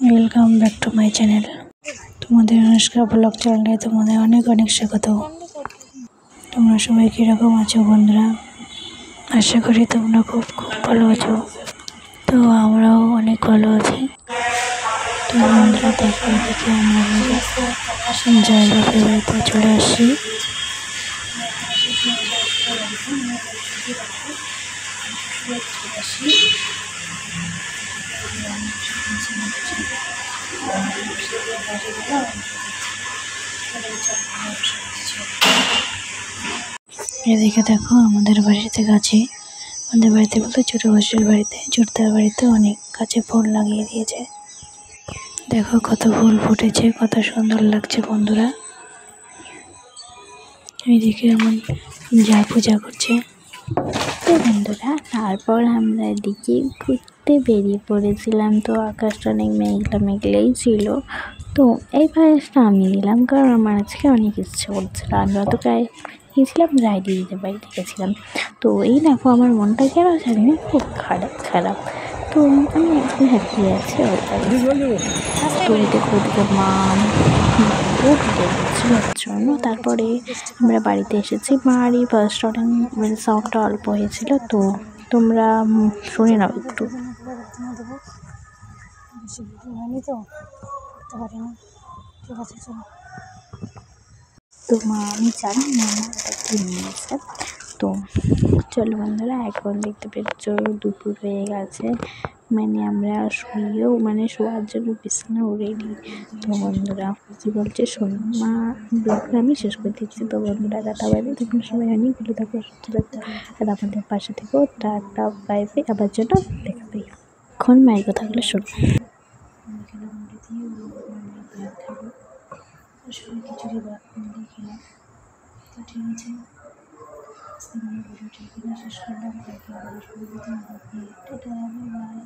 Welcome back to my channel. তোমাদের Anushka blog চ্যানেলে তোমাদের অনেক অনেক স্বাগত। তোমরা সবাই কীরকম আছো বন্ধুরা? আশা করি তোমরা খুব খুব ভালো আছো। তো আমরাও অনেক ভালো আছি। তো বন্ধুরা দেখো, এদিকে আমরা জায়গা ফেরাইতে চলে আসি। এদিকে দেখো, আমাদের বাড়িতে গাছে, আমাদের বাড়িতে বলতে ছোটো বাসের বাড়িতে, ছোটদার বাড়িতে অনেক গাছে ফুল লাগিয়ে দিয়েছে। দেখো কত ফুল ফুটেছে, কত সুন্দর লাগছে বন্ধুরা। এইদিকে আমার যা পূজা করছে। তো বন্ধুরা, তারপর আমরা এদিকে ঘুরতে বেরিয়ে পড়েছিলাম। তো আকাশটা অনেক মেঘলা মেঘলাই ছিল। তো এই পায়েসটা আমি দিলাম, কারণ আমার আজকে অনেক ইচ্ছে করছিল। আমি অত প্রায় গিয়েছিলাম রাইডি দিতে বাড়িতে গেছিলাম। তো এই দেখো, আমার মনটা কেন জানি না খুব খারাপ। তো আমি একদম হ্যাপি আছি। তো দেখো, ওদিকে মা উঠে গেছিল জন্য তারপরে আমরা বাড়িতে এসেছি। মারই ফার্স্ট মানে সাউন্ডটা অল্প হয়েছিল, তো তোমরা শুনে নাও একটু। তো মা, আমি জানি না এটা কি নিয়েছে। তো চলো বন্ধুরা, এখন দেখতে পেয়েছ দুপুর হয়ে গেছে, মানে আমরা শুয়েও শোয়ার জন্য বিছানাও রেডি। তো বন্ধুরা কি বলছে শোনো, মা ব্লগটা আমি শেষ করে দিচ্ছি। তো বন্ধুরা টাটা বাই বাই, তোমরা সবাই অনেক ভালো থাকো, সুস্থ থাকো, আর আমাদের পাশে থেকো। টাটা বাই বাই, আবার জন্য দেখাবে। এখন মায়ের কথাগুলো শোনো। খিচুড়ি ভাত দিয়ে খেলাম। তো ঠিক আছে, ভিডিওটি এখানে শেষ করলাম। Tata bye bye.